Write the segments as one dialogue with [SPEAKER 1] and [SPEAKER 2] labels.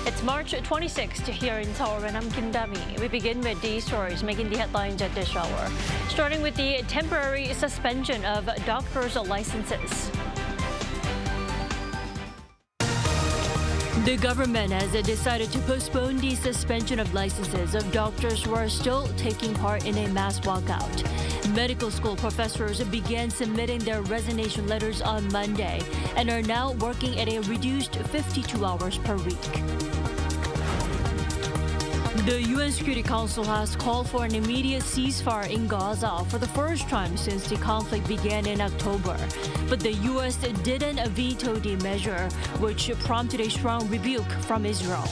[SPEAKER 1] It's March 26th here in Seoul, and I'm Kim Dami. We begin with these stories making the headlines at this hour. Starting with the temporary suspension of doctors' licenses. The government has decided to postpone the suspension of licenses of doctors who are still taking part in a mass walkout. Medical school professors began submitting their resignation letters on Monday and are now working at a reduced 52 hours per week. The UN Security Council has called for an immediate ceasefire in Gaza for the first time since the conflict began in October. But the U.S. didn't veto the measure, which prompted a strong rebuke from Israel.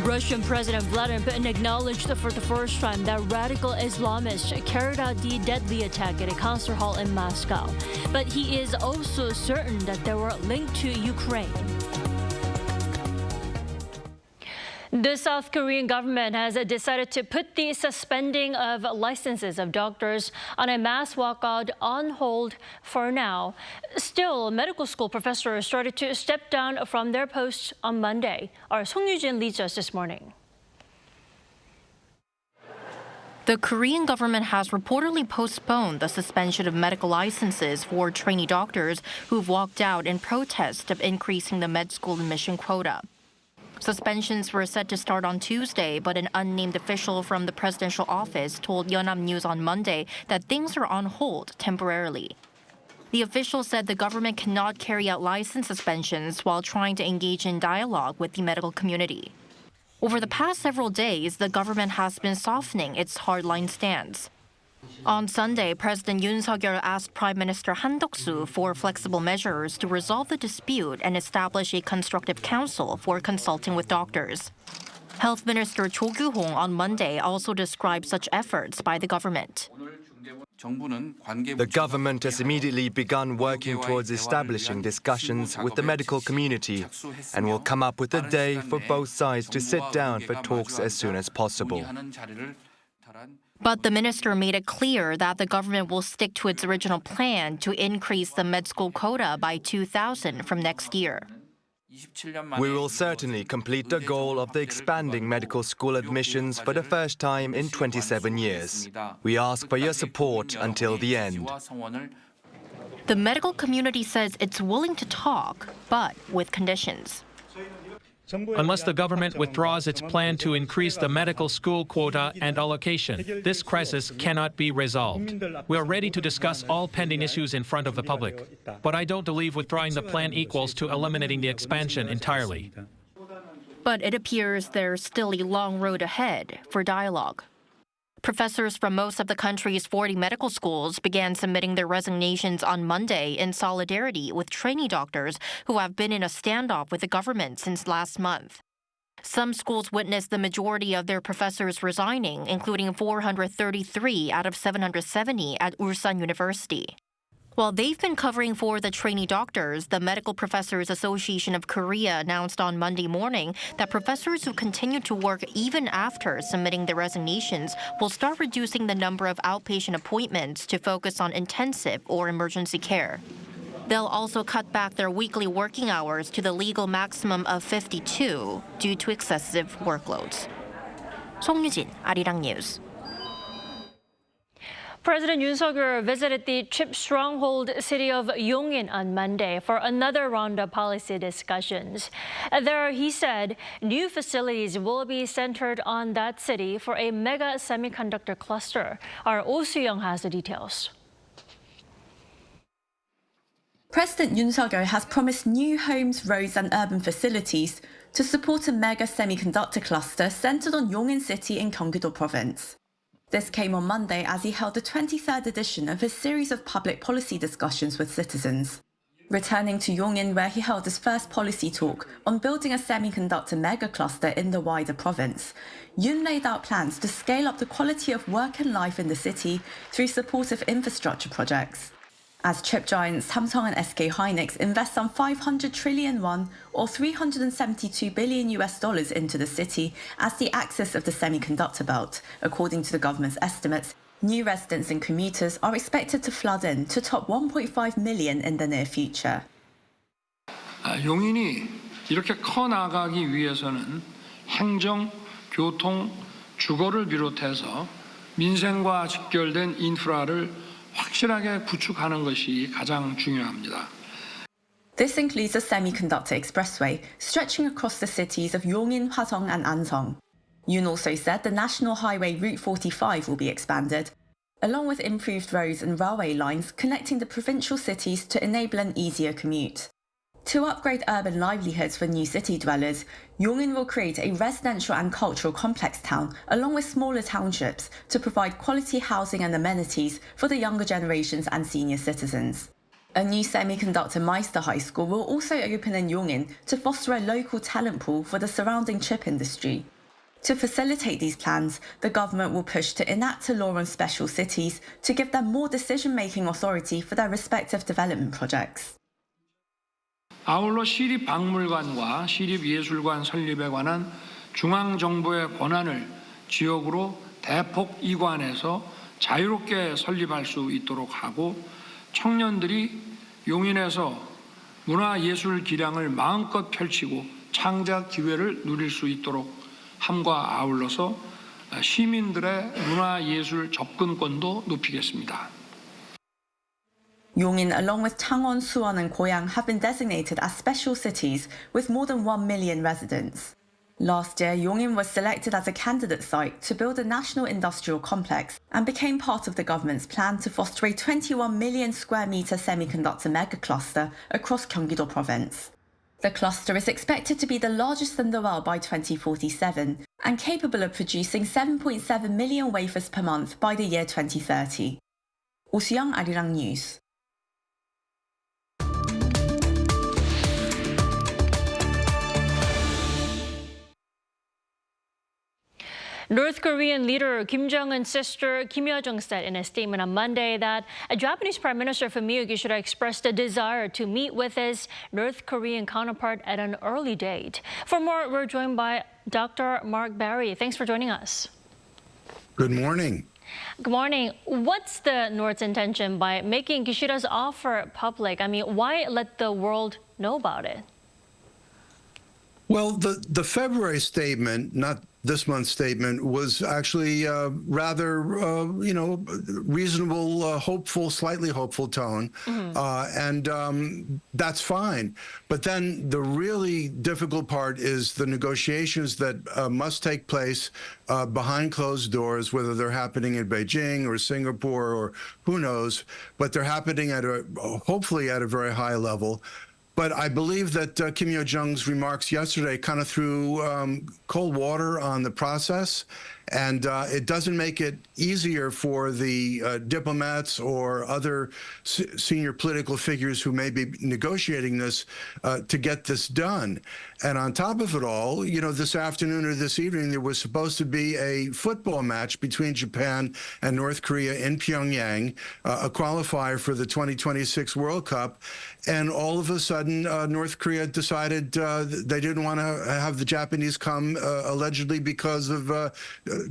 [SPEAKER 1] Russian President Vladimir Putin acknowledged for the first time that radical Islamists carried out the deadly attack at a concert hall in Moscow. But he is also certain that they were linked to Ukraine. The South Korean government has decided to put the suspending of licenses of doctors on a mass walkout on hold for now. Still, medical school professors started to step down from their posts on Monday. Our Song Yujin leads us this morning.
[SPEAKER 2] The Korean government has reportedly postponed the suspension of medical licenses for trainee doctors who've walked out in protest of increasing the med school admission quota. Suspensions were set to start on Tuesday, but an unnamed official from the presidential office told Yonhap News on Monday that things are on hold temporarily. The official said the government cannot carry out license suspensions while trying to engage in dialogue with the medical community. Over the past several days, the government has been softening its hardline stance. On Sunday, President Yoon asked Prime Minister Han Duck-soo for flexible measures to resolve the dispute and establish a constructive council for consulting with doctors. Health Minister Cho Kyu-hong on Monday also described such efforts by the government.
[SPEAKER 3] The government has immediately begun working towards establishing discussions with the medical community and will come up with a day for both sides to sit down for talks as soon as possible.
[SPEAKER 2] But the minister made it clear that the government will stick to its original plan to increase the med school quota by 2,000 from next year.
[SPEAKER 3] We will certainly complete the goal of the expanding medical school admissions for the first time in 27 years. We ask for your support until the end.
[SPEAKER 2] The medical community says it's willing to talk, but with conditions.
[SPEAKER 4] Unless the government withdraws its plan to increase the medical school quota and allocation, this crisis cannot be resolved. We are ready to discuss all pending issues in front of the public, but I don't believe withdrawing the plan equals to eliminating the expansion entirely.
[SPEAKER 2] But it appears there's still a long road ahead for dialogue. Professors from most of the country's 40 medical schools began submitting their resignations on Monday in solidarity with trainee doctors who have been in a standoff with the government since last month. Some schools witnessed the majority of their professors resigning, including 433 out of 770 at Ulsan University. While they've been covering for the trainee doctors, the Medical Professors Association of Korea announced on Monday morning that professors who continue to work even after submitting their resignations will start reducing the number of outpatient appointments to focus on intensive or emergency care. They'll also cut back their weekly working hours to the legal maximum of 52 due to excessive workloads. 송유진, Arirang News.
[SPEAKER 1] President Yoon Suk-yeol visited the chip stronghold city of Yongin on Monday for another round of policy discussions. There, he said, new facilities will be centered on that city for a mega semiconductor cluster. Our Oh Soo-young has the details.
[SPEAKER 5] President Yoon Suk-yeol has promised new homes, roads and urban facilities to support a mega semiconductor cluster centered on Yongin City in Gyeonggi-do Province. This came on Monday as he held the 23rd edition of his series of public policy discussions with citizens. Returning to Yongin, where he held his first policy talk on building a semiconductor mega cluster in the wider province, Yoon laid out plans to scale up the quality of work and life in the city through supportive infrastructure projects. As chip giants Samsung and SK Hynix invest some 500 trillion won or $372 billion into the city as the axis of the semiconductor belt, according to the government's estimates, new residents and commuters are expected to flood in to top 1.5 million in the near future.
[SPEAKER 6] 용인이 이렇게 커 나가기 위해서는 행정, 교통, 주거를 비롯해서 민생과 직결된 인프라를 확실하게 구축하는 것이 가장 중요합니다.
[SPEAKER 5] This includes a semiconductor expressway stretching across the cities of Yongin, Hwasong and Ansong. Yoon also said the national highway Route 45 will be expanded, along with improved roads and railway lines connecting the provincial cities to enable an easier commute. To upgrade urban livelihoods for new city dwellers, Yongin will create a residential and cultural complex town along with smaller townships to provide quality housing and amenities for the younger generations and senior citizens. A new Semiconductor Meister High School will also open in Yongin to foster a local talent pool for the surrounding chip industry. To facilitate these plans, the government will push to enact a law on special cities to give them more decision-making authority for their respective development projects.
[SPEAKER 6] 아울러 시립박물관과 시립예술관 설립에 관한 중앙정부의 권한을 지역으로 대폭 이관해서 자유롭게 설립할 수 있도록 하고 청년들이 용인에서 문화예술 기량을 마음껏 펼치고 창작 기회를 누릴 수 있도록 함과 아울러서 시민들의 문화예술 접근권도 높이겠습니다.
[SPEAKER 5] Yongin, along with Changwon, Suwon and Goyang, have been designated as special cities with more than 1 million residents. Last year, Yongin was selected as a candidate site to build a national industrial complex and became part of the government's plan to foster a 21 million square metre semiconductor mega cluster across Gyeonggi-do province. The cluster is expected to be the largest in the world by 2047 and capable of producing 7.7 million wafers per month by the year 2030. Oh Soo-young, Arirang News.
[SPEAKER 1] North Korean leader Kim Jong-un's sister Kim Yo-jong said in a statement on Monday that a Japanese Prime Minister Fumio Kishida expressed a desire to meet with his North Korean counterpart at an early date. For more, we're joined by Dr. Mark Barry. Thanks for joining us.
[SPEAKER 7] Good morning.
[SPEAKER 1] Good morning. What's the North's intention by making Kishida's offer public? I mean, why let the world know about it?
[SPEAKER 7] Well, the February statement, not this month's statement, was actually rather, reasonable, hopeful, slightly hopeful tone. And that's fine. But then the really difficult part is the negotiations that must take place behind closed doors, whether they're happening in Beijing or Singapore or who knows, but they're happening at hopefully at a very high level. But I believe that Kim Yo-jong's remarks yesterday kind of threw cold water on the process, and it doesn't make it easier for the diplomats or other senior political figures who may be negotiating this to get this done. And on top of it all, this afternoon or this evening, there was supposed to be a football match between Japan and North Korea in Pyongyang, a qualifier for the 2026 World Cup. And all of a sudden, North Korea decided they didn't want to have the Japanese come, allegedly because of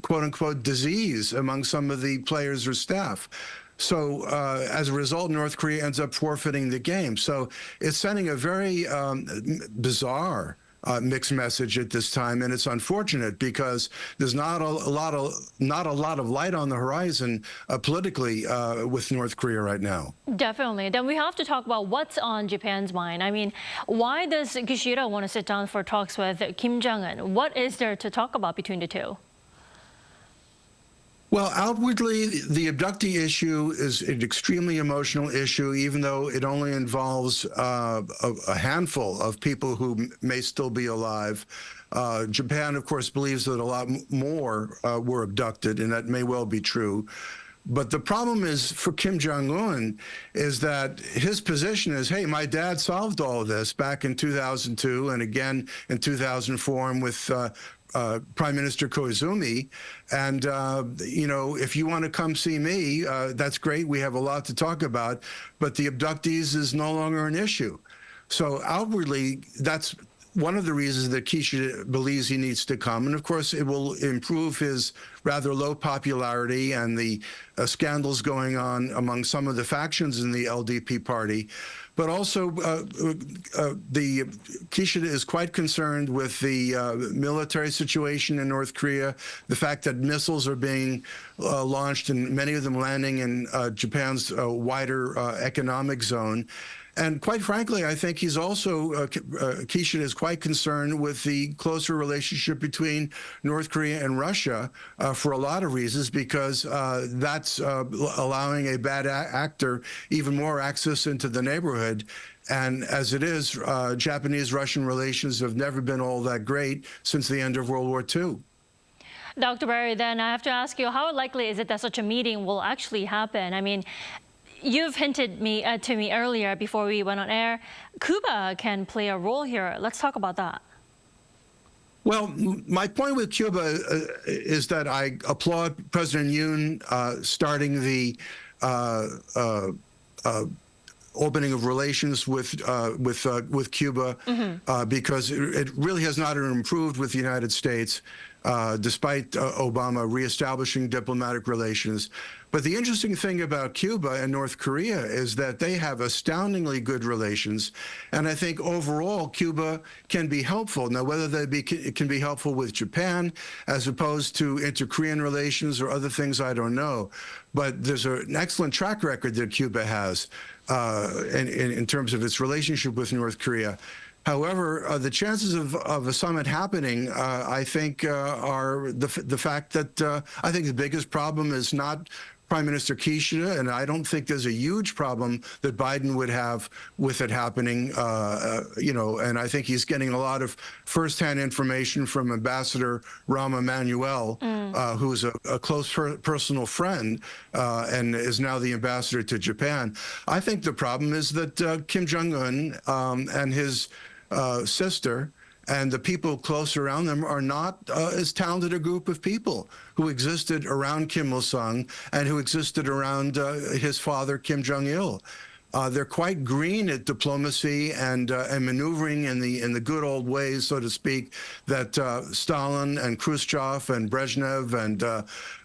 [SPEAKER 7] quote-unquote disease among some of the players or staff. So as a result, North Korea ends up forfeiting the game. So it's sending a very bizarre mixed message at this time, and it's unfortunate because there's not a lot of light on the horizon politically with North Korea right now.
[SPEAKER 1] Definitely. Then we have to talk about what's on Japan's mind. I mean, why does Kishida want to sit down for talks with Kim Jong-un? What is there to talk about between the two?
[SPEAKER 7] Well, outwardly, the abductee issue is an extremely emotional issue, even though it only involves a handful of people who may still be alive. Japan, of course, believes that a lot more were abducted, and that may well be true. But the problem is for Kim Jong-un is that his position is, hey, my dad solved all of this back in 2002 and again in 2004 and with Prime Minister Koizumi. And, if you want to come see me, that's great. We have a lot to talk about. But the abductees is no longer an issue. So outwardly, that's one of the reasons that Kishida believes he needs to come. And of course, it will improve his rather low popularity and the scandals going on among some of the factions in the LDP party. But also, the Kishida is quite concerned with the military situation in North Korea, the fact that missiles are being launched and many of them landing in Japan's wider economic zone. And quite frankly, I think he's also, Kishida is quite concerned with the closer relationship between North Korea and Russia for a lot of reasons, because that's allowing a bad actor even more access into the neighborhood. And as it is, Japanese-Russian relations have never been all that great since the end of World War II.
[SPEAKER 1] Dr. Barry, then I have to ask you, how likely is it that such a meeting will actually happen? I mean, you've hinted to me earlier before we went on air, Cuba can play a role here. Let's talk about that.
[SPEAKER 7] Well, my point with Cuba is that I applaud President Yoon starting the opening of relations with Cuba, because it really has not improved with the United States, despite Obama reestablishing diplomatic relations. But the interesting thing about Cuba and North Korea is that they have astoundingly good relations. And I think overall, Cuba can be helpful. Now, whether it can be helpful with Japan as opposed to inter-Korean relations or other things, I don't know. But there's an excellent track record that Cuba has in terms of its relationship with North Korea. However, the chances of a summit happening, I think, are the fact that I think the biggest problem is not Prime Minister Kishida, and I don't think there's a huge problem that Biden would have with it happening, and I think he's getting a lot of firsthand information from Ambassador Rahm Emanuel, who's a close personal friend and is now the ambassador to Japan. I think the problem is that Kim Jong-un and his sister and the people close around them are not as talented a group of people who existed around Kim Il-sung and who existed around his father, Kim Jong-il. They're quite green at diplomacy and maneuvering in the good old ways, so to speak, that Stalin and Khrushchev and Brezhnev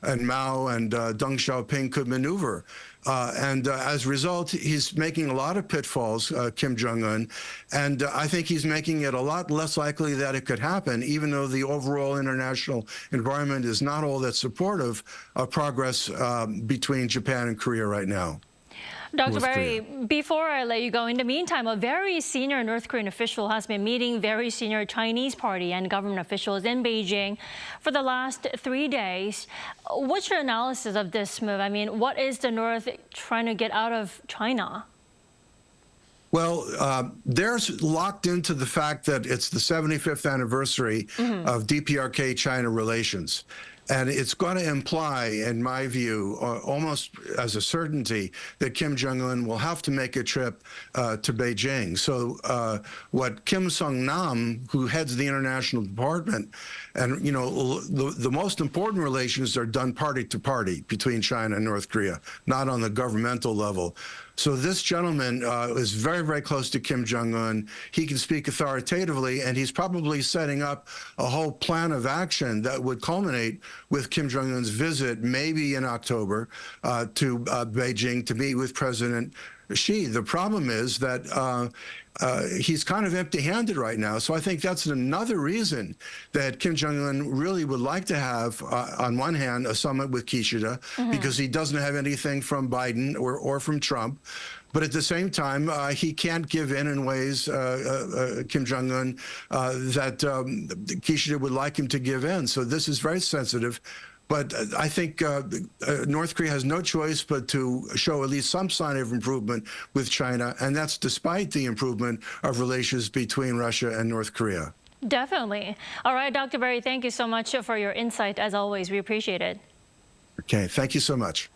[SPEAKER 7] and Mao and Deng Xiaoping could maneuver. And as a result, he's making a lot of pitfalls, Kim Jong-un, and I think he's making it a lot less likely that it could happen, even though the overall international environment is not all that supportive of progress between Japan and Korea right now.
[SPEAKER 1] Dr. Barry, before I let you go, in the meantime, a very senior North Korean official has been meeting very senior Chinese party and government officials in Beijing for the last 3 days. What's your analysis of this move? I mean, what is the North trying to get out of China?
[SPEAKER 7] Well, they're locked into the fact that it's the 75th anniversary of DPRK-China relations. And it's going to imply, in my view, almost as a certainty, that Kim Jong-un will have to make a trip to Beijing. So what Kim Sung-nam, who heads the international department, and, the most important relations are done party to party between China and North Korea, not on the governmental level. So this gentleman is very, very close to Kim Jong-un. He can speak authoritatively, and he's probably setting up a whole plan of action that would culminate with Kim Jong-un's visit, maybe in October, to Beijing to meet with President Xi. The problem is that he's kind of empty-handed right now. So I think that's another reason that Kim Jong-un really would like to have, on one hand, a summit with Kishida, because he doesn't have anything from Biden or from Trump. But at the same time, he can't give in ways, Kim Jong-un, that Kishida would like him to give in. So this is very sensitive. But I think North Korea has no choice but to show at least some sign of improvement with China, and that's despite the improvement of relations between Russia and North Korea.
[SPEAKER 1] Definitely. All right, Dr. Barry, thank you so much for your insight. As always, we appreciate it.
[SPEAKER 7] Okay, thank you so much.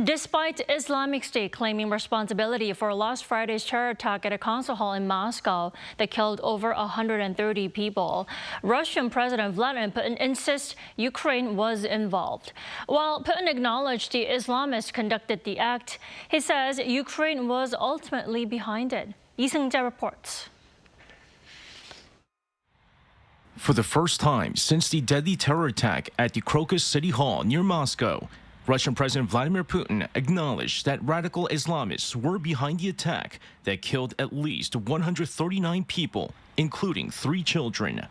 [SPEAKER 1] Despite Islamic State claiming responsibility for last Friday's terror attack at a concert hall in Moscow that killed over 130 people, Russian President Vladimir Putin insists Ukraine was involved. While Putin acknowledged the Islamists conducted the act, he says Ukraine was ultimately behind it. Lee Seung-jae reports.
[SPEAKER 8] For the first time since the deadly terror attack at the Crocus City Hall near Moscow, Russian President Vladimir Putin acknowledged that radical Islamists were behind the attack that killed at least 139 people, including 3 children.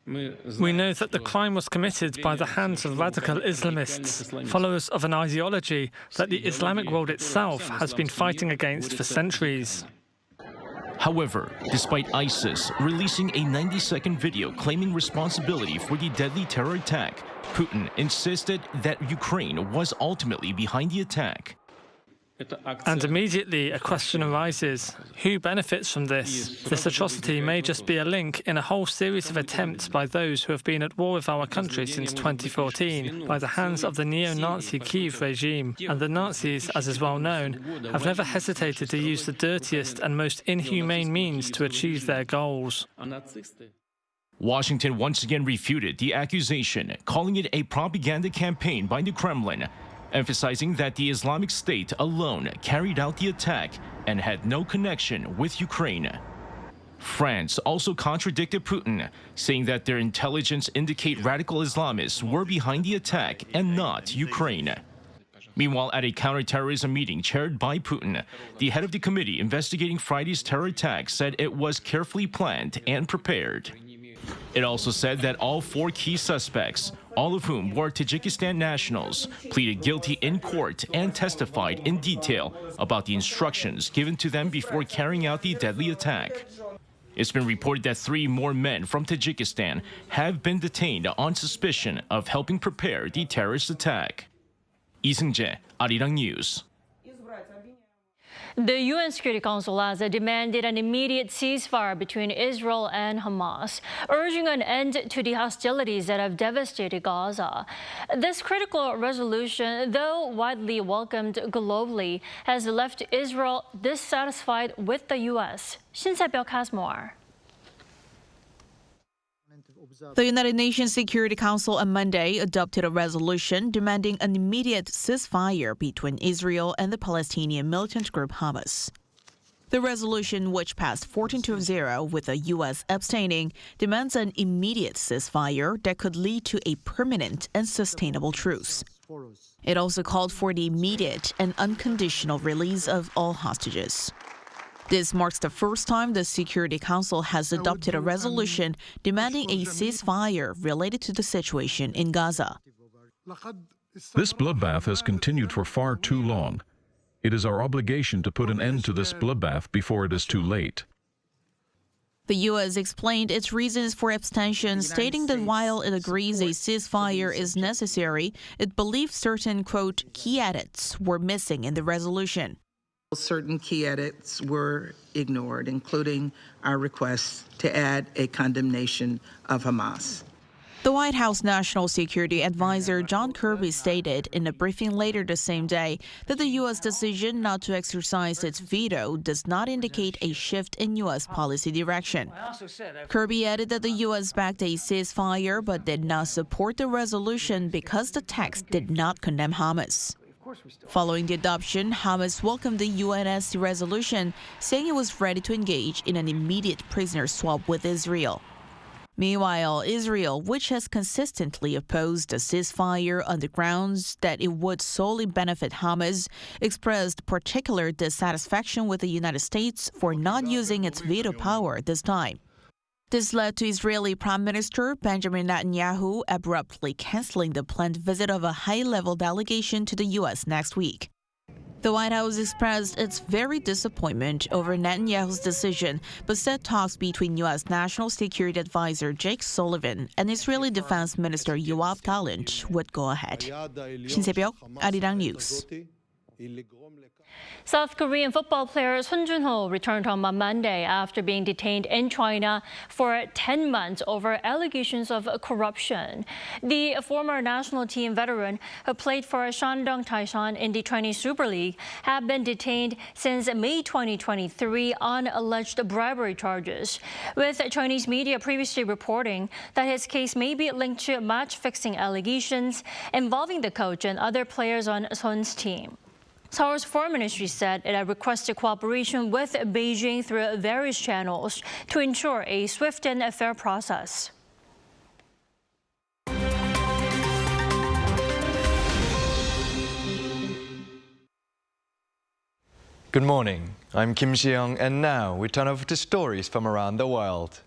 [SPEAKER 9] We know that the crime was committed by the hands of radical Islamists, followers of an ideology that the Islamic world itself has been fighting against for centuries.
[SPEAKER 8] However, despite ISIS releasing a 90-second video claiming responsibility for the deadly terror attack, Putin insisted that Ukraine was ultimately behind the attack.
[SPEAKER 9] And immediately a question arises: who benefits from this? This atrocity may just be a link in a whole series of attempts by those who have been at war with our country since 2014 by the hands of the neo-Nazi Kiev regime. And the Nazis, as is well known, have never hesitated to use the dirtiest and most inhumane means to achieve their goals.
[SPEAKER 8] Washington once again refuted the accusation, calling it a propaganda campaign by the Kremlin, emphasizing that the Islamic State alone carried out the attack and had no connection with Ukraine. France also contradicted Putin, saying that their intelligence indicate radical Islamists were behind the attack and not Ukraine. Meanwhile, at a counterterrorism meeting chaired by Putin, the head of the committee investigating Friday's terror attack said it was carefully planned and prepared. It also said that all 4 key suspects, all of whom were Tajikistan nationals, pleaded guilty in court and testified in detail about the instructions given to them before carrying out the deadly attack. It's been reported that 3 more men from Tajikistan have been detained on suspicion of helping prepare the terrorist attack. Lee Seung-jae, Arirang News.
[SPEAKER 1] The UN Security Council has demanded an immediate ceasefire between Israel and Hamas, urging an end to the hostilities that have devastated Gaza. This critical resolution, though widely welcomed globally, has left Israel dissatisfied with the U.S. Shin Se-byuk has more.
[SPEAKER 10] The United Nations Security Council on Monday adopted a resolution demanding an immediate ceasefire between Israel and the Palestinian militant group Hamas. The resolution, which passed 14-0 with the U.S. abstaining, demands an immediate ceasefire that could lead to a permanent and sustainable truce. It also called for the immediate and unconditional release of all hostages. This marks the first time the Security Council has adopted a resolution demanding a ceasefire related to the situation in Gaza.
[SPEAKER 11] This bloodbath has continued for far too long. It is our obligation to put an end to this bloodbath before it is too late.
[SPEAKER 10] The U.S. explained its reasons for abstention, stating that while it agrees a ceasefire is necessary, it believes certain, quote, key edits were missing in the resolution.
[SPEAKER 12] Certain key edits were ignored, including our request to add a condemnation of Hamas.
[SPEAKER 10] The White House National Security Advisor John Kirby stated in a briefing later the same day that the U.S. decision not to exercise its veto does not indicate a shift in U.S. policy direction. Kirby added that the U.S. backed a ceasefire but did not support the resolution because the text did not condemn Hamas. Following the adoption, Hamas welcomed the UNSC resolution, saying it was ready to engage in an immediate prisoner swap with Israel. Meanwhile, Israel, which has consistently opposed a ceasefire on the grounds that it would solely benefit Hamas, expressed particular dissatisfaction with the United States for not using its veto power this time. This led to Israeli Prime Minister Benjamin Netanyahu abruptly canceling the planned visit of a high-level delegation to the U.S. next week. The White House expressed its very disappointment over Netanyahu's decision, but said talks between U.S. National Security Advisor Jake Sullivan and Israeli Defense Minister Yoav Gallant would go ahead. Shin Se-byuk, Arirang News.
[SPEAKER 1] South Korean football player Son Jun-ho returned home on Monday after being detained in China for 10 months over allegations of corruption. The former national team veteran who played for Shandong Taishan in the Chinese Super League had been detained since May 2023 on alleged bribery charges, with Chinese media previously reporting that his case may be linked to match-fixing allegations involving the coach and other players on Son's team. Seoul's foreign ministry said it had requested cooperation with Beijing through various channels to ensure a swift and fair process.
[SPEAKER 3] Good morning, I'm Kim Ji-young, and now we turn over to stories from around the world.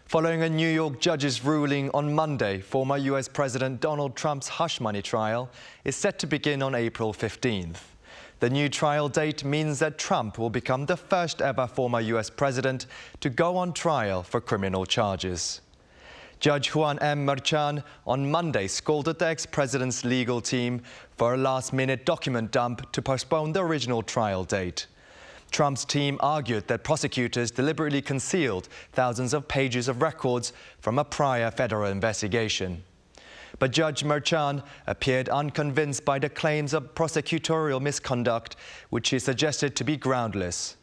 [SPEAKER 3] Following a New York judge's ruling on Monday, former U.S. President Donald Trump's hush money trial is set to begin on April 15th. The new trial date means that Trump will become the first ever former U.S. president to go on trial for criminal charges. Judge Juan M. Merchan on Monday scolded the ex-president's legal team for a last-minute document dump to postpone the original trial date. Trump's team argued that prosecutors deliberately concealed thousands of pages of records from a prior federal investigation. But Judge Merchan appeared unconvinced by the claims of prosecutorial misconduct, which he suggested to be groundless.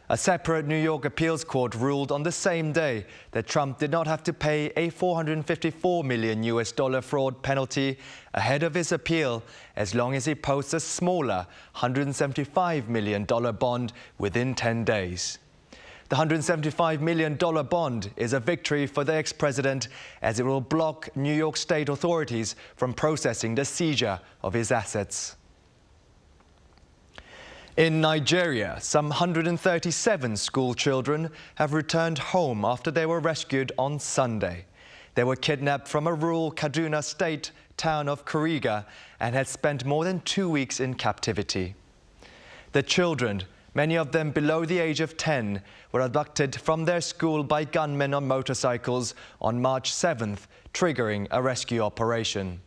[SPEAKER 3] A separate New York appeals court ruled on the same day that Trump did not have to pay a $454 million fraud penalty ahead of his appeal, as long as he posts a smaller $175 million bond within 10 days. The $175 million bond is a victory for the ex-president, as it will block New York state authorities from processing the seizure of his assets. In Nigeria, some 137 school children have returned home after they were rescued on Sunday. They were kidnapped from a rural Kaduna state town of Kuriga and had spent more than 2 weeks in captivity. The children, many of them below the age of 10, were abducted from their school by gunmen on motorcycles on March 7th, triggering a rescue operation.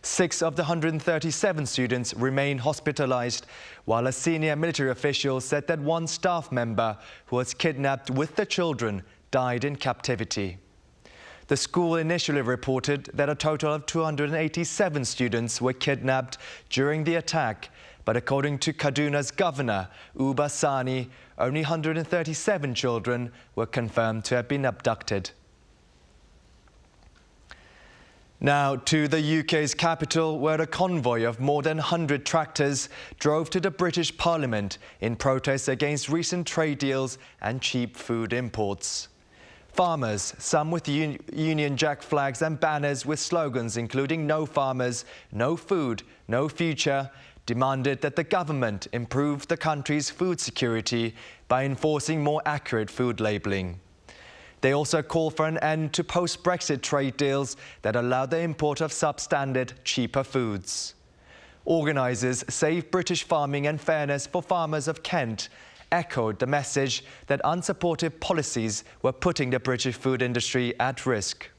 [SPEAKER 3] 6 of the 137 students remain hospitalized, while a senior military official said that one staff member who was kidnapped with the children died in captivity. The school initially reported that a total of 287 students were kidnapped during the attack, but according to Kaduna's governor, Uba Sani, only 137 children were confirmed to have been abducted. Now to the UK's capital, where a convoy of more than 100 tractors drove to the British Parliament in protest against recent trade deals and cheap food imports. Farmers, some with Union Jack flags and banners with slogans including "No farmers, no food, no future," demanded that the government improve the country's food security by enforcing more accurate food labelling. They also call for an end to post-Brexit trade deals that allow the import of substandard, cheaper foods. Organisers Save British Farming and Fairness for Farmers of Kent echoed the message that unsupportive policies were putting the British food industry at risk.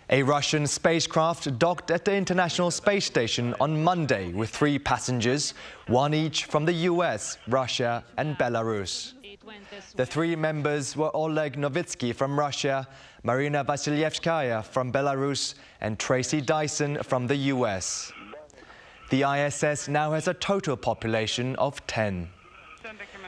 [SPEAKER 3] A Russian spacecraft docked at the International Space Station on Monday with 3 passengers, 1 each from the US, Russia and Belarus. The 3 members were Oleg Novitsky from Russia, Marina Vasilyevskaya from Belarus and Tracy Dyson from the US. The ISS now has a total population of 10.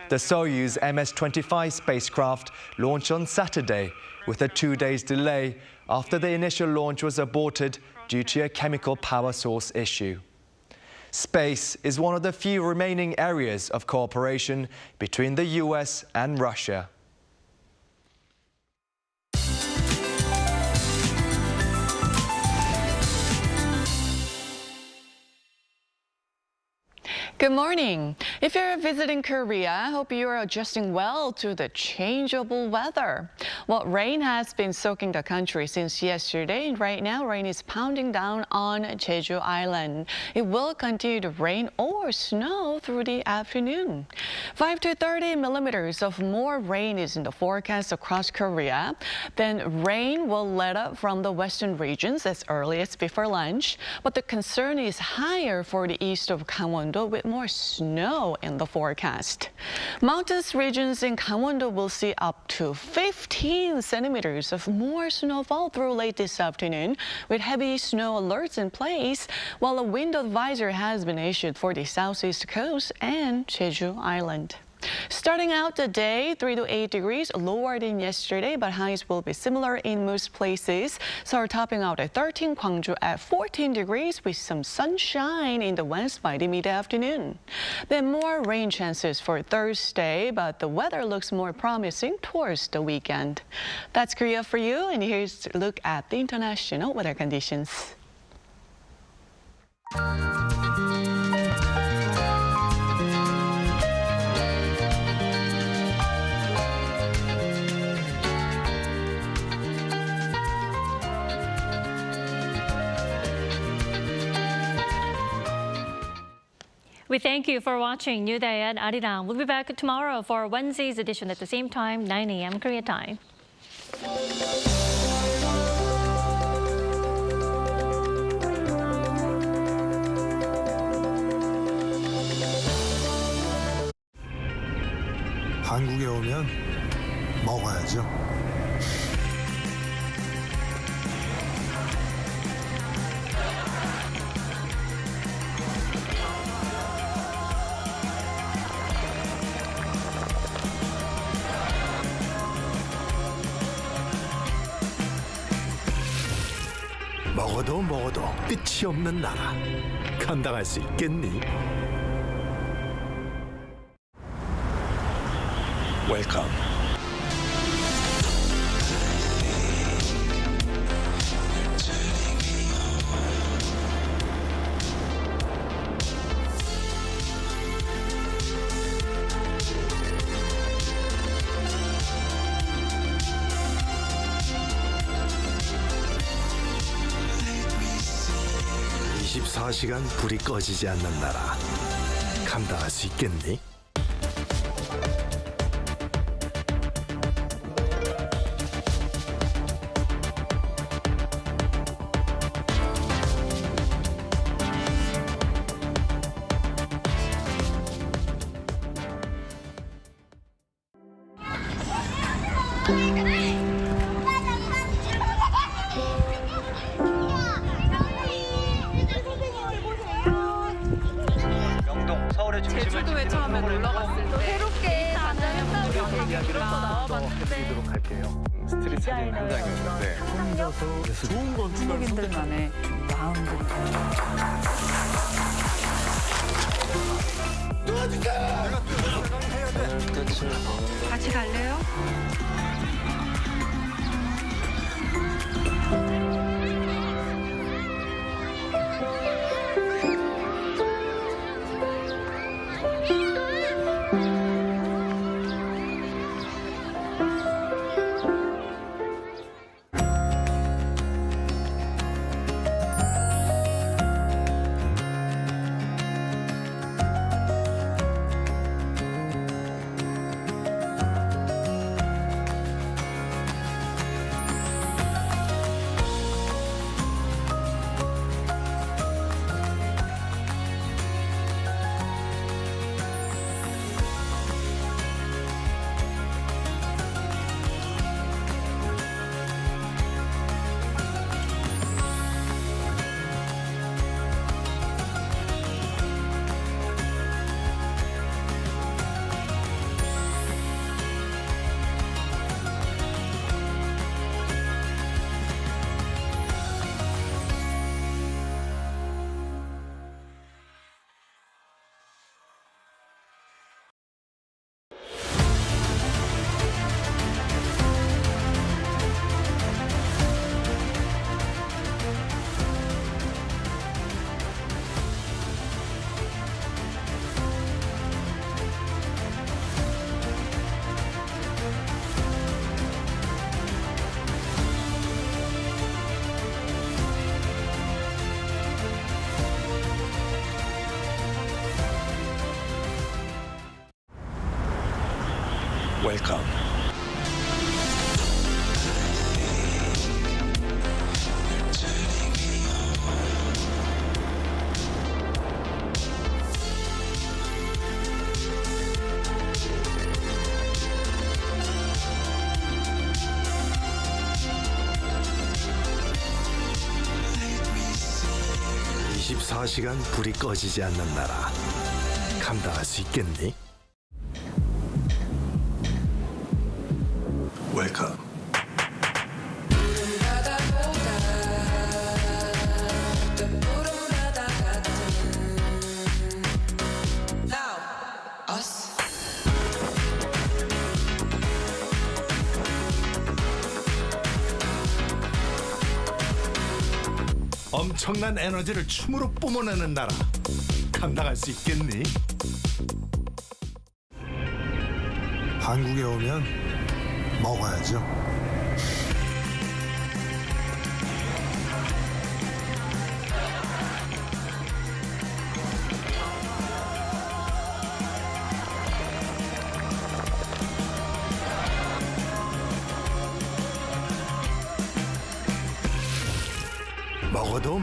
[SPEAKER 3] The Soyuz MS-25 spacecraft launched on Saturday with a 2-day delay after the initial launch was aborted due to a chemical power source issue. Space is one of the few remaining areas of cooperation between the US and Russia.
[SPEAKER 13] Good morning. If you're visiting Korea, I hope you are adjusting well to the changeable weather. Well, rain has been soaking the country since yesterday, and right now rain is pounding down on Jeju Island. It will continue to rain or snow through the afternoon. 5 to 30 millimeters of more rain is in the forecast across Korea. Then rain will let up from the western regions as early as before lunch, but the concern is higher for the east of Gangwon-do with more snow in the forecast. Mountainous regions in Gangwon-do will see up to 15 centimeters of more snowfall through late this afternoon, with heavy snow alerts in place, while a wind advisory has been issued for the southeast coast and Jeju Island. Starting out the day, 3 to 8 degrees lower than yesterday, but highs will be similar in most places. So topping out at 13, Gwangju at 14 degrees with some sunshine in the west by the mid-afternoon. Then more rain chances for Thursday, but the weather looks more promising towards the weekend. That's Korea for you, and here's a look at the international weather conditions.
[SPEAKER 1] We thank you for watching New Day at Arirang. We'll be back tomorrow for Wednesday's edition at the same time, 9 a.m. Korea time.
[SPEAKER 14] 한국에 오면 먹어야죠. 먹어도 끝이 없는 나라. 감당할 수 있겠니? 웰컴. (24시간) 불이 꺼지지 않는 나라. 감당할 수 있겠니?
[SPEAKER 15] 제주도에 처음에 놀러 갔을 때 새롭게 단장했다는 얘기가 나와봤는데
[SPEAKER 16] 할게요. 스트릿 사진 한 장이었는데 혼자서 좋은 건축을
[SPEAKER 15] 한국인들만의 마음들. 같이 갈래요?
[SPEAKER 14] Welcome. (24시간) 불이 꺼지지 않는 나라. 감당할 수 있겠니? Welcome. 엄청난 에너지를 춤으로 뿜어내는 나라. 감당할 수 있겠니? 한국에 오면 먹어야죠.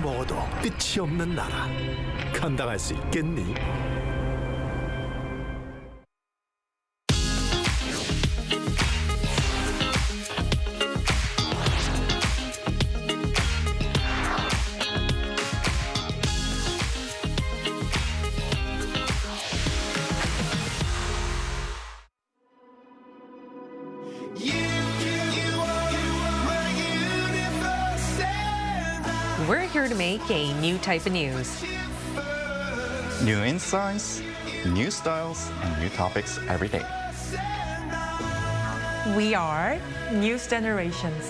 [SPEAKER 14] 먹어도 끝이 없는 나라. 감당할 수 있겠니?
[SPEAKER 17] We're here to make a new type of news.
[SPEAKER 18] New insights, new styles, and new topics every day.
[SPEAKER 17] We are News Generations.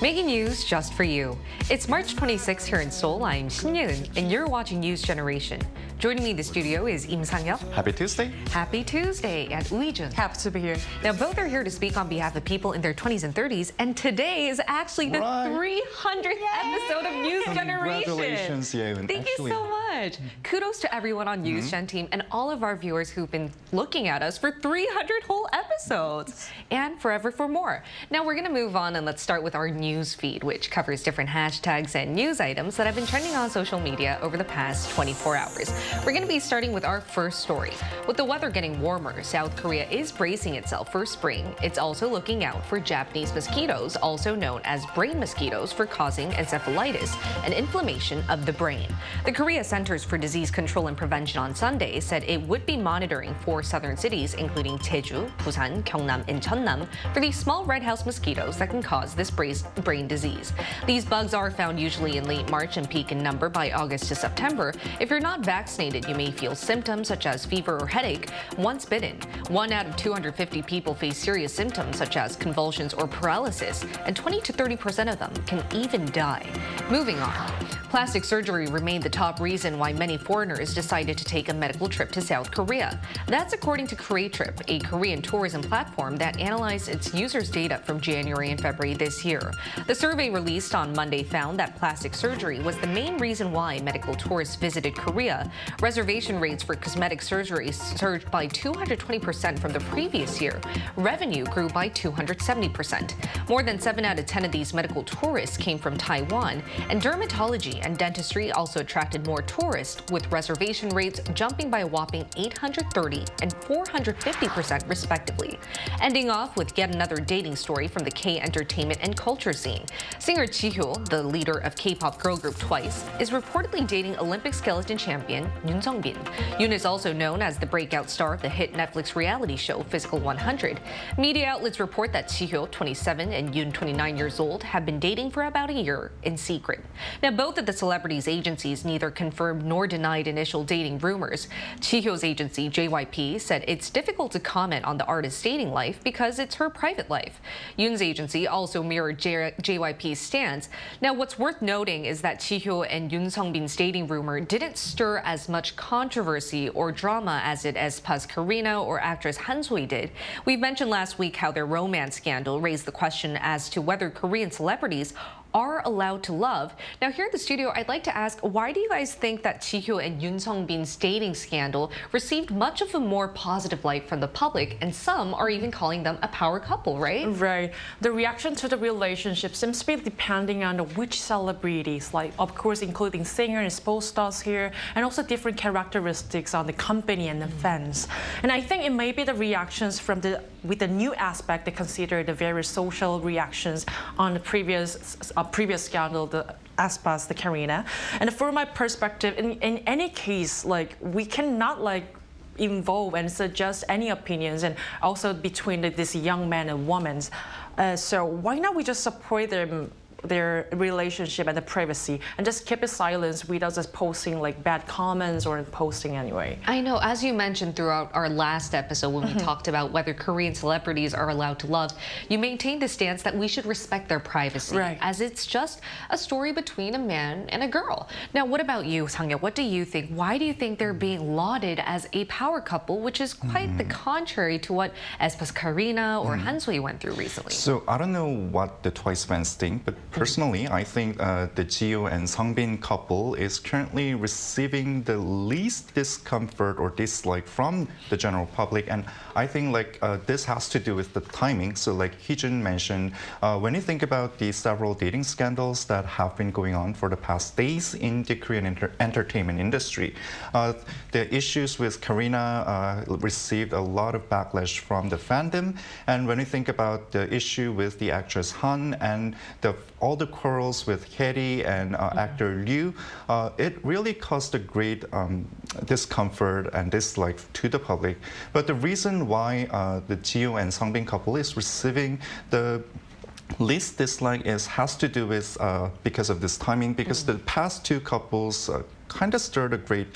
[SPEAKER 17] Making news just for you. It's March 26 here in Seoul. I'm Yoon, and you're watching News Generation. Joining me in the studio is Im Sang-hyuk.
[SPEAKER 18] Happy Tuesday.
[SPEAKER 17] Happy Tuesday. And Uijun. Happy to be here. Now, both are here to speak on behalf of people in their 20s and 30s, and today is actually the 300th episode of News Generation.
[SPEAKER 18] Congratulations, Yoon.
[SPEAKER 17] Thank you so much. Kudos to everyone on News Gen team and all of our viewers who've been looking at us for 300 whole episodes and forever for more. Now, we're going to move on and let's start with our news feed, which covers different hashtags and news items that have been trending on social media over the past 24 hours. We're going to be starting with our first story. With the weather getting warmer, South Korea is bracing itself for spring. It's also looking out for Japanese mosquitoes, also known as brain mosquitoes, for causing encephalitis, an inflammation of the brain. The Korea Centers for Disease Control and Prevention on Sunday said it would be monitoring 4 southern cities, including Jeju, Busan, Gyeongnam, and Cheonnam, for these small red house mosquitoes that can cause this brain disease. These bugs are found usually in late March and peak in number by August to September. If you're not vaccinated, you may feel symptoms such as fever or headache. Once bitten, 1 out of 250 people face serious symptoms such as convulsions or paralysis, and 20 to 30% of them can even die. Moving on. Plastic surgery remained the top reason why many foreigners decided to take a medical trip to South Korea. That's according to KoreaTrip, a Korean tourism platform that analyzed its users' data from January and February this year. The survey released on Monday found that plastic surgery was the main reason why medical tourists visited Korea. Reservation rates for cosmetic surgeries surged by 220% from the previous year. Revenue grew by 270%. More than 7 out of 10 of these medical tourists came from Taiwan, and dermatology and dentistry also attracted more tourists, with reservation rates jumping by a whopping 830 and 450% respectively. Ending off with yet another dating story from the K-entertainment and culture scene. Singer Jihyo, the leader of K-pop girl group Twice, is reportedly dating Olympic skeleton champion Yoon. Yoon is also known as the breakout star of the hit Netflix reality show Physical 100. Media outlets report that Jihyo, 27, and Yoon, 29 years old, have been dating for about a year in secret. Now, both of the celebrities' agencies neither confirmed nor denied initial dating rumors. Jihyo's agency, JYP, said it's difficult to comment on the artist's dating life because it's her private life. Yoon's agency also mirrored JYP's stance. Now, what's worth noting is that Jihyo and Yoon Sung-bin's dating rumor didn't stir as much controversy or drama as it aespa's Karina or actress Han So-hee did. We mentioned last week how their romance scandal raised the question as to whether Korean celebrities are allowed to love. Now here in the studio, I'd like to ask, why do you guys think that Ji-hyo and Yoon Sung-bin's dating scandal received much of a more positive light from the public, and some are even calling them a power couple, right?
[SPEAKER 19] Right. The reaction to the relationship seems to be depending on which celebrities, like of course including singer and sports stars here, and also different characteristics on the company and the fans. And I think it may be the reactions from with the new aspect, they consider the various social reactions on the previous scandal, as past the Karina. And from my perspective, in any case, like we cannot involve and suggest any opinions, and also between this young man and woman. So why not we just support their relationship and the privacy and just keep it silence without just posting bad comments or posting anyway.
[SPEAKER 17] I know, as you mentioned throughout our last episode when we talked about whether Korean celebrities are allowed to love, you maintained the stance that we should respect their privacy, as it's just a story between a man and a girl. Now, what about you, Sang-yeol? What do you think? Why do you think they're being lauded as a power couple, which is quite the contrary to what Aespa's Karina or Han Sui went through recently?
[SPEAKER 18] So I don't know what the Twice fans think, but personally, I think the Ji-hyo and Sung-bin couple is currently receiving the least discomfort or dislike from the general public, and I think this has to do with the timing. So like Hee-jun mentioned, when you think about the several dating scandals that have been going on for the past days in the Korean entertainment industry, the issues with Karina received a lot of backlash from the fandom, and when you think about the issue with the actress Han and all the quarrels with Hye and actor Liu, it really caused a great discomfort and dislike to the public. But the reason why the Ji-hyo and Sung-bin couple is receiving the least dislike has to do with because of this timing, because the past two couples kind of stirred a great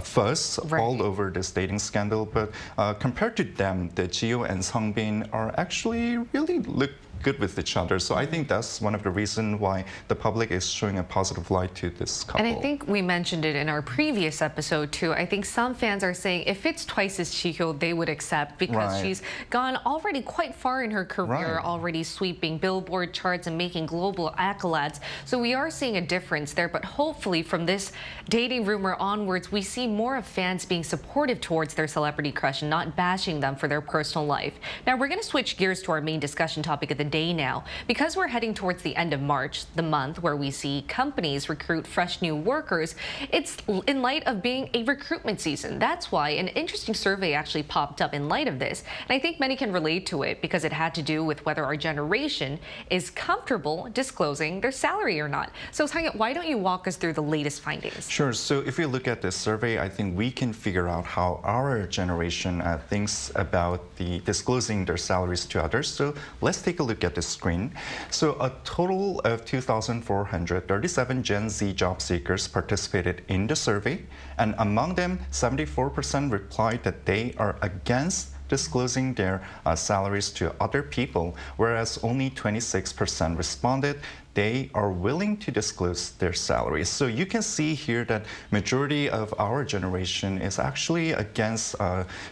[SPEAKER 18] fuss all over this dating scandal. But compared to them, the Ji-hyo and Sung-bin are actually really look good with each other. So I think that's one of the reasons why the public is showing a positive light to this couple.
[SPEAKER 17] And I think we mentioned it in our previous episode too. I think some fans are saying if it's twice as Ji-hyo, they would accept, because she's gone already quite far in her career, already sweeping Billboard charts and making global accolades. So we are seeing a difference there, but hopefully from this dating rumor onwards, we see more of fans being supportive towards their celebrity crush and not bashing them for their personal life. Now we're going to switch gears to our main discussion topic of the day now. Because we're heading towards the end of March, the month where we see companies recruit fresh new workers, it's in light of being a recruitment season. That's why an interesting survey actually popped up in light of this. And I think many can relate to it because it had to do with whether our generation is comfortable disclosing their salary or not. So Sang-yeol, why don't you walk us through the latest findings?
[SPEAKER 18] Sure. So if you look at this survey, I think we can figure out how our generation thinks about the disclosing their salaries to others. So let's take a look at the screen. So a total of 2,437 Gen Z job seekers participated in the survey, and among them, 74% replied that they are against disclosing their salaries to other people, whereas only 26% responded they are willing to disclose their salaries. So you can see here that majority of our generation is actually against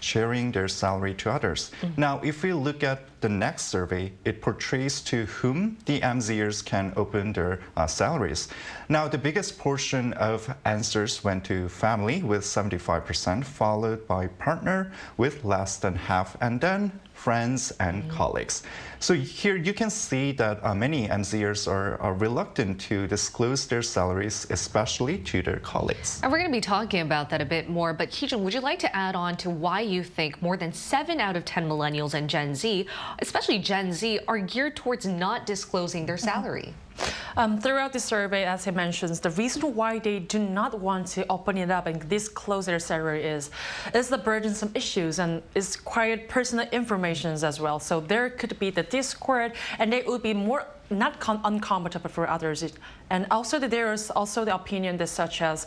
[SPEAKER 18] sharing their salary to others. Now, if we look at the next survey, it portrays to whom the MZers can open their salaries. Now, the biggest portion of answers went to family with 75%, followed by partner with less than half, and then friends and colleagues. So here you can see that many MZers are reluctant to disclose their salaries, especially to their colleagues.
[SPEAKER 17] And we're going to be talking about that a bit more, but Hee-jun, would you like to add on to why you think more than 7 out of 10 millennials and Gen Z, especially Gen Z, are geared towards not disclosing their salary?
[SPEAKER 19] Throughout the survey, as he mentions, the reason why they do not want to open it up and disclose their salary is the burdensome issues, and it's quite personal information as well. So there could be the discord, and they would be more not uncomfortable for others. And also there is also the opinion that such as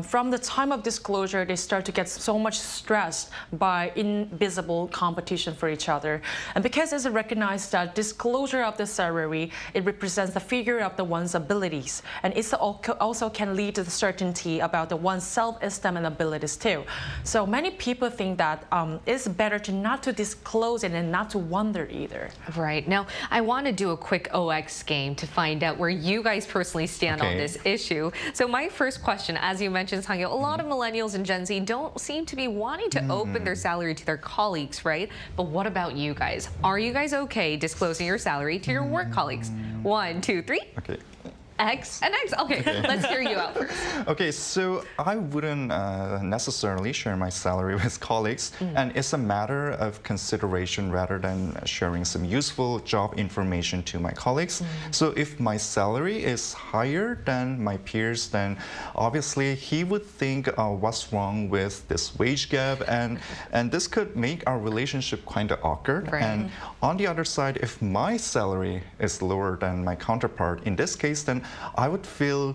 [SPEAKER 19] from the time of disclosure, they start to get so much stressed by invisible competition for each other. And because it's recognized that disclosure of the salary, it represents the figure of the one's abilities. And it also can lead to the certainty about the one's self-esteem and abilities too. So many people think that it's better to not to disclose it and not to wonder either.
[SPEAKER 17] Right. Now, I want to do a quick OX X game to find out where you guys personally stand on this issue. So my first question, as you mentioned, Sang-yo, a lot of millennials and Gen Z don't seem to be wanting to open their salary to their colleagues, right? But what about you guys? Are you guys okay disclosing your salary to your work colleagues? 1, 2, 3.
[SPEAKER 18] Okay.
[SPEAKER 17] X and X. Okay, let's hear you out first.
[SPEAKER 18] Okay, so I wouldn't necessarily share my salary with colleagues, and it's a matter of consideration rather than sharing some useful job information to my colleagues. So if my salary is higher than my peers, then obviously he would think what's wrong with this wage gap, and this could make our relationship kind of awkward.
[SPEAKER 17] Right.
[SPEAKER 18] And on the other side, if my salary is lower than my counterpart, in this case, then I would feel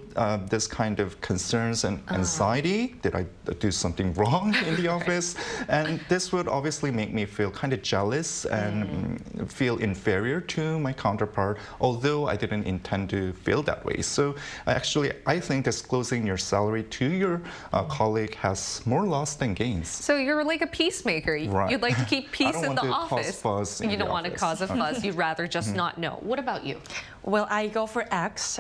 [SPEAKER 18] this kind of concerns and anxiety. Did I do something wrong in the office? And this would obviously make me feel kind of jealous and feel inferior to my counterpart, although I didn't intend to feel that way. So actually, I think disclosing your salary to your colleague has more loss than gains.
[SPEAKER 17] So you're like a peacemaker.
[SPEAKER 18] Right.
[SPEAKER 17] You'd like to keep peace in the office.
[SPEAKER 18] You
[SPEAKER 17] don't want to cause a fuss. You'd rather just not know. What about you?
[SPEAKER 19] Well, I go for X.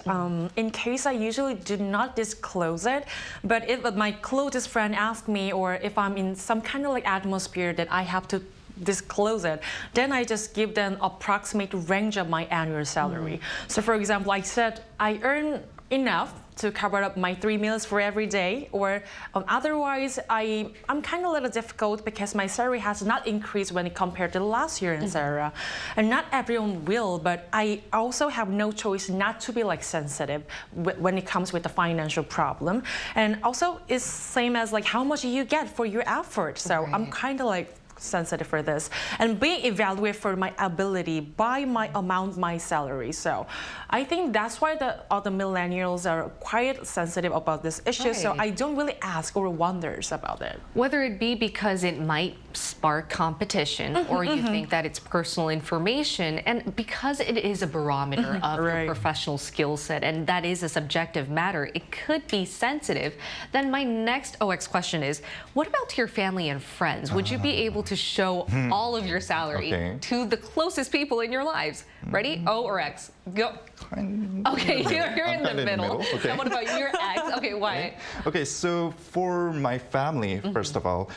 [SPEAKER 19] In case I usually do not disclose it, but if my closest friend asks me, or if I'm in some kind of like atmosphere that I have to disclose it, then I just give them approximate range of my annual salary. So for example, I said I earn enough to cover up my 3 meals for every day, or otherwise I'm kind of a little difficult because my salary has not increased when compared to last year, etc. And not everyone will, but I also have no choice not to be like sensitive when it comes with the financial problem. And also it's same as like how much you get for your effort. So I'm kind of like sensitive for this, and being evaluated for my ability by my amount, my salary. So I think that's why the other millennials are quite sensitive about this issue. So I don't really ask or wonders about it.
[SPEAKER 17] Whether it be because it might spark competition, or you think that it's personal information, and because it is a barometer of your professional skill set, and that is a subjective matter, it could be sensitive. Then my next OX question is, what about to your family and friends? Would you be able to show all of your salary to the closest people in your lives? Ready? O or X? Go. Okay, you're in the middle. And what about your X? Okay, why?
[SPEAKER 18] Okay, so for my family, first of all,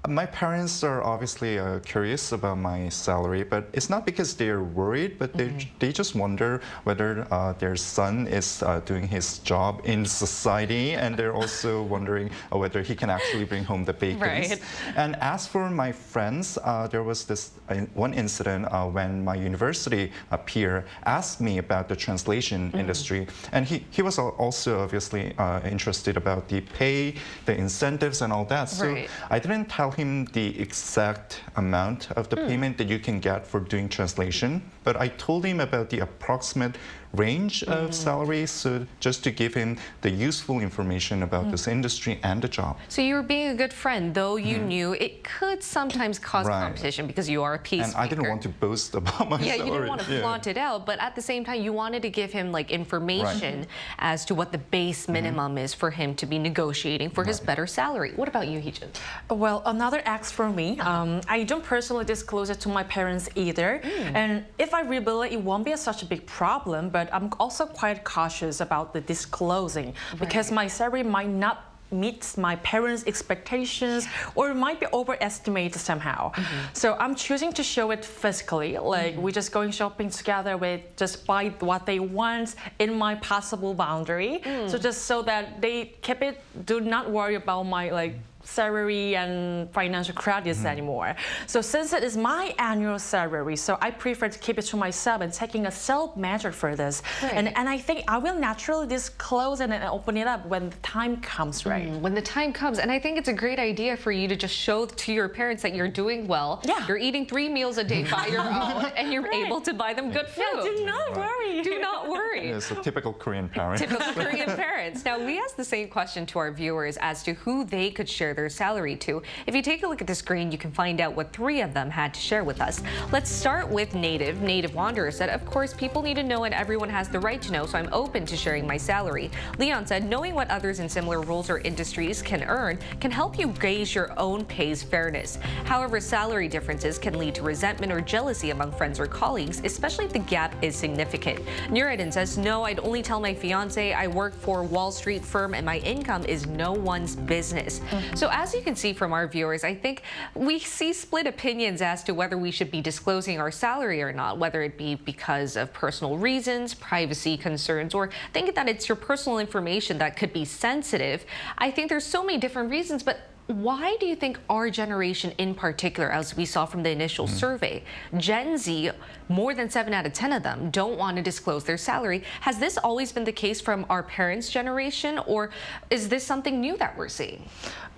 [SPEAKER 18] my parents are obviously curious about my salary, but it's not because they're worried, but they just wonder whether their son is doing his job in society, and they're also wondering whether he can actually bring home the bacon. And as for my friends, there was this one incident when my university peer asked me about the translation industry, and he was also obviously interested about the pay, the incentives, and all that. So I didn't tell him the exact amount of the payment that you can get for doing translation, but I told him about the approximate range of salaries, so just to give him the useful information about this industry and the job.
[SPEAKER 17] So you were being a good friend, though you knew it could sometimes cause competition because you are a peacemaker.
[SPEAKER 18] And I didn't want to boast about my salary.
[SPEAKER 17] You didn't want to flaunt it out, but at the same time, you wanted to give him like information as to what the base minimum is for him to be negotiating for his better salary. What about you, Heejun?
[SPEAKER 19] Well, another X for me. I don't personally disclose it to my parents either, and if I reveal it, it won't be such a big problem. But I'm also quite cautious about the disclosing because my salary might not meet my parents' expectations or might be overestimated somehow. So I'm choosing to show it physically, like we're just going shopping together with just buy what they want in my possible boundary. So just so that they keep it, do not worry about my like salary and financial credits anymore. So since it is my annual salary, so I prefer to keep it to myself and taking a self-measure for this. And I think I will naturally disclose it and open it up when the time comes,
[SPEAKER 17] when the time comes. And I think it's a great idea for you to just show to your parents that you're doing well. You're eating 3 meals a day by your own, and you're able to buy them good food.
[SPEAKER 19] Do not worry.
[SPEAKER 17] Do not worry.
[SPEAKER 18] It's a typical Korean parent.
[SPEAKER 17] Typical Korean parents. Now, we asked the same question to our viewers as to who they could share their salary to. If you take a look at the screen, you can find out what 3 of them had to share with us. Let's start with Native. Native Wanderer said, of course, people need to know and everyone has the right to know, so I'm open to sharing my salary. Leon said, knowing what others in similar roles or industries can earn can help you gauge your own pay's fairness. However, salary differences can lead to resentment or jealousy among friends or colleagues, especially if the gap is significant. Nureddin says, no, I'd only tell my fiance I work for a Wall Street firm and my income is no one's business. So as you can see from our viewers, I think we see split opinions as to whether we should be disclosing our salary or not, whether it be because of personal reasons, privacy concerns, or thinking that it's your personal information that could be sensitive. I think there's so many different reasons, but why do you think our generation in particular, as we saw from the initial survey, Gen Z, more than 7 out of 10 of them don't want to disclose their salary? Has this always been the case from our parents' generation, or is this something new that we're seeing?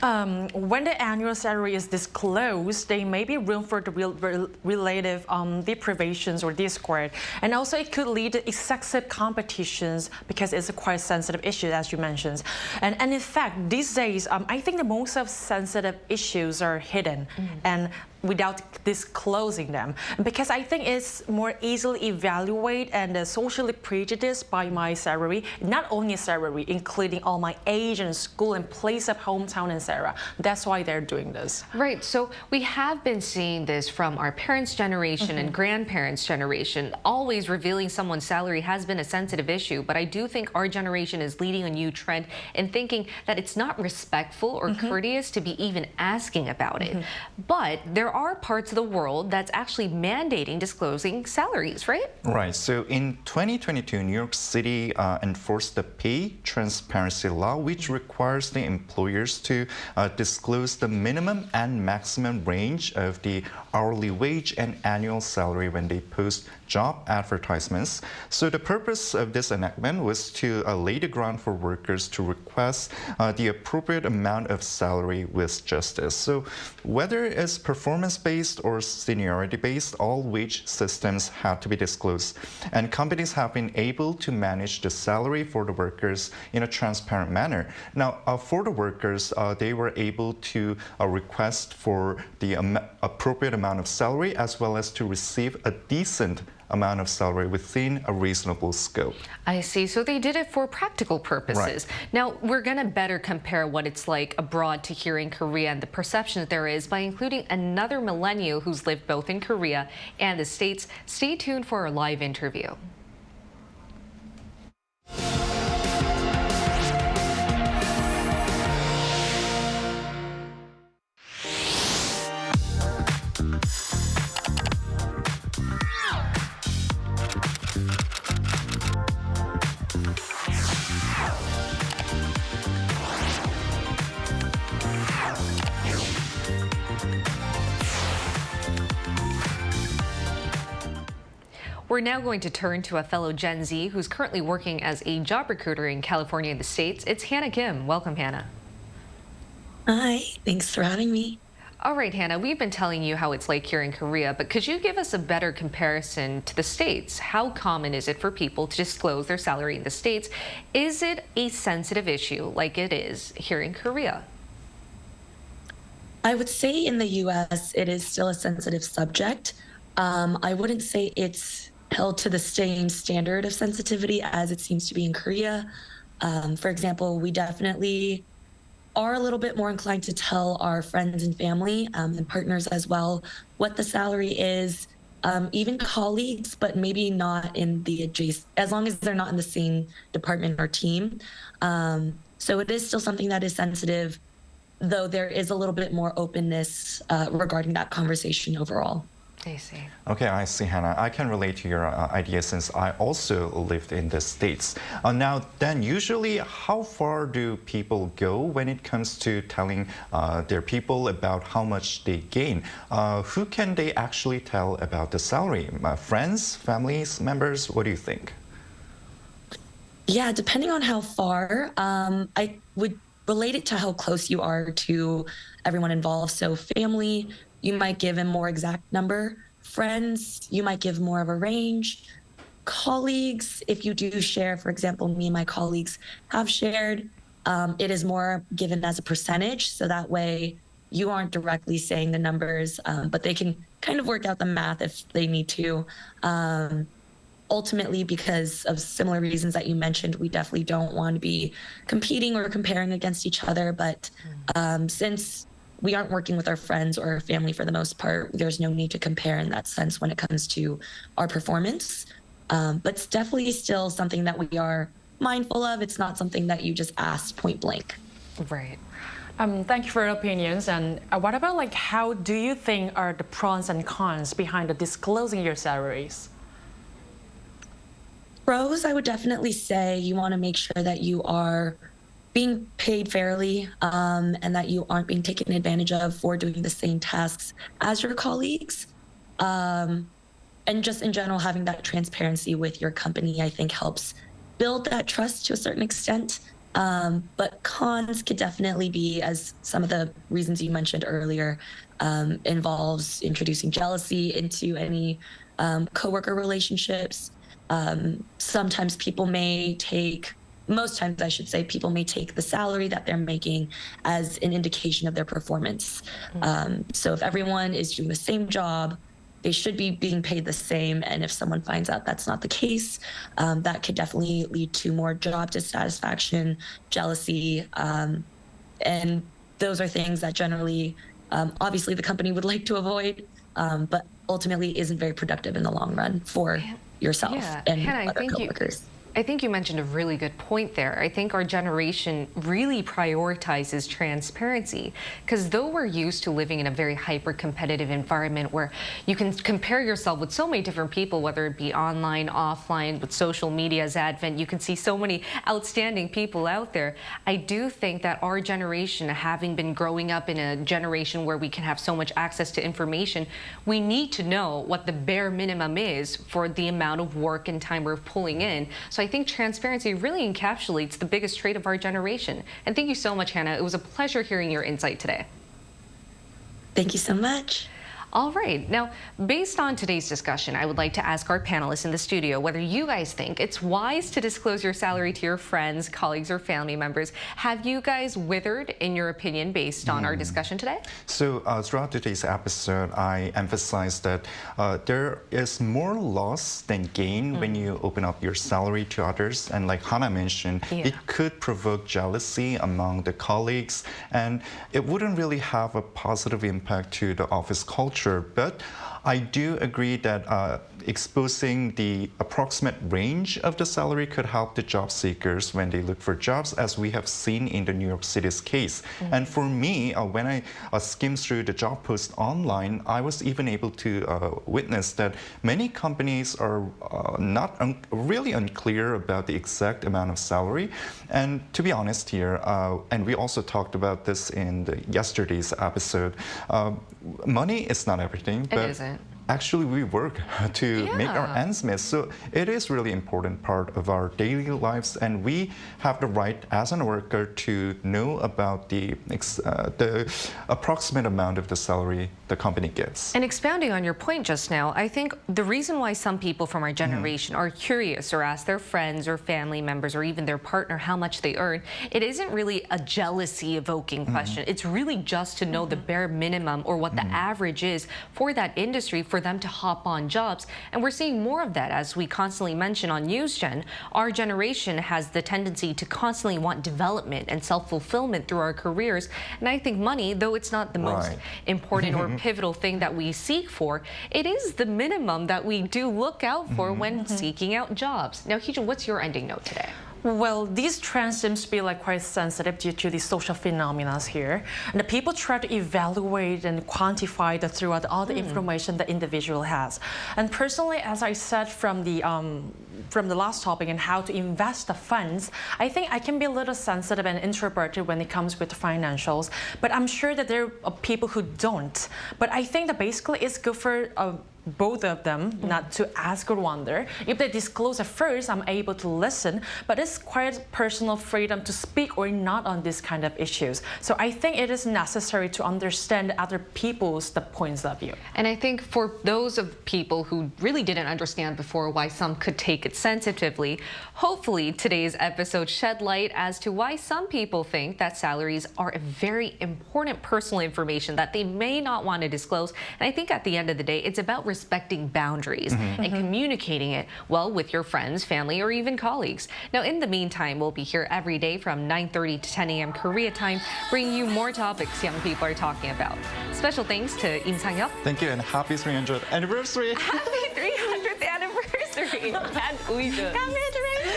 [SPEAKER 19] When the annual salary is disclosed, there may be room for the relative deprivations or discord. And also it could lead to excessive competitions because it's a quite sensitive issue, as you mentioned. And in fact, these days, I think the most of sensitive issues are hidden and without disclosing them, because I think it's more easily evaluated and socially prejudiced by my salary, not only salary, including all my age and school and place of hometown, etc. That's why they're doing this.
[SPEAKER 17] Right, so we have been seeing this from our parents' generation and grandparents' generation. Always revealing someone's salary has been a sensitive issue, but I do think our generation is leading a new trend in thinking that it's not respectful or courteous to be even asking about it. But there are parts of the world that's actually mandating disclosing salaries, right?
[SPEAKER 18] Right. So in 2022, New York City enforced the pay transparency law, which requires the employers to disclose the minimum and maximum range of the hourly wage and annual salary when they post job advertisements. So the purpose of this enactment was to lay the ground for workers to request the appropriate amount of salary with justice. So whether it's performance-based or seniority-based, all wage systems have to be disclosed. And companies have been able to manage the salary for the workers in a transparent manner. Now, for the workers, they were able to request for the appropriate amount of salary as well as to receive a decent amount of salary within a reasonable scope.
[SPEAKER 17] I see. So they did it for practical purposes.
[SPEAKER 18] Right.
[SPEAKER 17] Now, we're going to better compare what it's like abroad to here in Korea and the perception that there is by including another millennial who's lived both in Korea and the States. Stay tuned for our live interview. We're now going to turn to a fellow Gen Z who's currently working as a job recruiter in California and the States. It's Hannah Kim. Welcome, Hannah.
[SPEAKER 20] Hi, thanks for having me.
[SPEAKER 17] All right, Hannah, we've been telling you how it's like here in Korea, but could you give us a better comparison to the States? How common is it for people to disclose their salary in the States? Is it a sensitive issue like it is here in Korea?
[SPEAKER 20] I would say in the U.S. it is still a sensitive subject. I wouldn't say it's held to the same standard of sensitivity as it seems to be in Korea. For example, we definitely are a little bit more inclined to tell our friends and family and partners as well what the salary is, even colleagues, but maybe not in the adjacent, as long as they're not in the same department or team. So it is still something that is sensitive, though there is a little bit more openness regarding that conversation overall.
[SPEAKER 17] I see.
[SPEAKER 18] Okay, I see, Hannah. I can relate to your idea since I also lived in the States. Now, then, usually, how far do people go when it comes to telling their people about how much they gain? Who can they actually tell about the salary? Friends, families, members? What do you think?
[SPEAKER 20] Yeah, depending on how far, I would relate it to how close you are to everyone involved. So family, you might give a more exact number. Friends, you might give more of a range. Colleagues, if you do share, for example, me and my colleagues have shared, it is more given as a percentage, so that way you aren't directly saying the numbers, but they can kind of work out the math if they need to. Ultimately, because of similar reasons that you mentioned, we definitely don't want to be competing or comparing against each other. But since we aren't working with our friends or our family for the most part, there's no need to compare in that sense when it comes to our performance. But it's definitely still something that we are mindful of. It's not something that you just ask point blank.
[SPEAKER 17] Right.
[SPEAKER 19] Thank you for your opinions. And what about, like, how do you think are the pros and cons behind the disclosing your salaries?
[SPEAKER 20] Pros, I would definitely say you want to make sure that you are being paid fairly, and that you aren't being taken advantage of for doing the same tasks as your colleagues. And just in general, having that transparency with your company, I think, helps build that trust to a certain extent. But cons could definitely be, as some of the reasons you mentioned earlier, involves introducing jealousy into any coworker relationships. Sometimes people may take, most times I should say, people may take the salary that they're making as an indication of their performance. So if everyone is doing the same job, they should be being paid the same. And if someone finds out that's not the case, that could definitely lead to more job dissatisfaction, jealousy. And those are things that generally, obviously the company would like to avoid, but ultimately isn't very productive in the long run for yourself and
[SPEAKER 17] Hannah,
[SPEAKER 20] other coworkers.
[SPEAKER 17] I think you mentioned a really good point there. I think our generation really prioritizes transparency, because though we're used to living in a very hyper-competitive environment where you can compare yourself with so many different people, whether it be online, offline, with social media's advent, you can see so many outstanding people out there. I do think that our generation, having been growing up in a generation where we can have so much access to information, we need to know what the bare minimum is for the amount of work and time we're pulling in. So I think transparency really encapsulates the biggest trait of our generation. And thank you so much, Hannah. It was a pleasure hearing your insight today.
[SPEAKER 20] Thank you so much.
[SPEAKER 17] All right. Now, based on today's discussion, I would like to ask our panelists in the studio whether you guys think it's wise to disclose your salary to your friends, colleagues, or family members. Have you guys withered, in your opinion, based on our discussion today?
[SPEAKER 18] So throughout today's episode, I emphasized that there is more loss than gain when you open up your salary to others. And like Hannah mentioned, it could provoke jealousy among the colleagues, and it wouldn't really have a positive impact to the office culture. But I do agree that exposing the approximate range of the salary could help the job seekers when they look for jobs, as we have seen in the New York City's case. And for me, when I skimmed through the job posts online, I was even able to witness that many companies are really unclear about the exact amount of salary. And to be honest here, and we also talked about this in yesterday's episode, money is not everything. But
[SPEAKER 17] it isn't.
[SPEAKER 18] Actually, we work to make our ends meet. So it is really important part of our daily lives, and we have the right as a worker to know about the approximate amount of the salary the company gives.
[SPEAKER 17] And expounding on your point just now, I think the reason why some people from our generation are curious or ask their friends or family members or even their partner how much they earn, it isn't really a jealousy-evoking question. It's really just to know the bare minimum or what the average is for that industry, for them to hop on jobs. And we're seeing more of that, as we constantly mention on NewsGen. Our generation has the tendency to constantly want development and self-fulfillment through our careers. And I think money, though it's not the most important or pivotal thing that we seek for, it is the minimum that we do look out for when seeking out jobs. Now, Heejun, what's your ending note today?
[SPEAKER 19] Well, these trends seem to be quite sensitive due to the social phenomena here. And the people try to evaluate and quantify throughout all the information the individual has. And personally, as I said from the last topic and how to invest the funds, I think I can be a little sensitive and introverted when it comes with financials. But I'm sure that there are people who don't. But I think that basically it's good for both of them not to ask or wonder. If they disclose at first, I'm able to listen, but it's quite personal freedom to speak or not on this kind of issues. So I think it is necessary to understand other people's points of view.
[SPEAKER 17] And I think for those of people who really didn't understand before why some could take it sensitively. Hopefully, today's episode shed light as to why some people think that salaries are a very important personal information that they may not want to disclose. And I think at the end of the day, it's about respecting boundaries and communicating it well with your friends, family, or even colleagues. Now, in the meantime, we'll be here every day from 9:30 to 10 a.m. Korea time, bringing you more topics young people are talking about. Special thanks to Im Sang-hyuk.
[SPEAKER 18] Thank you and happy 300th anniversary.
[SPEAKER 17] Happy 300th anniversary. And Uijun.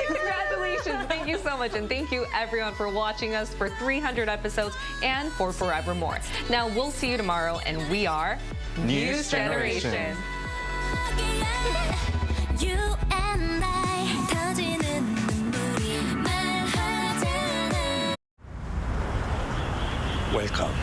[SPEAKER 17] Congratulations. Thank you so much. And thank you everyone for watching us for 300 episodes and for forevermore. Now, we'll see you tomorrow, and we are News Generation.
[SPEAKER 21] You and I.
[SPEAKER 14] Welcome.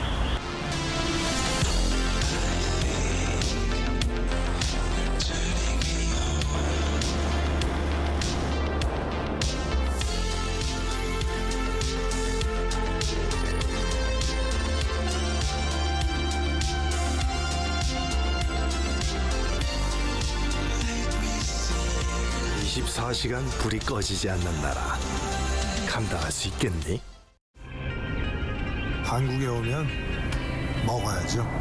[SPEAKER 14] (24시간) 불이 꺼지지 않는 나라. 감당할 수 있겠니? 한국에 오면 먹어야죠.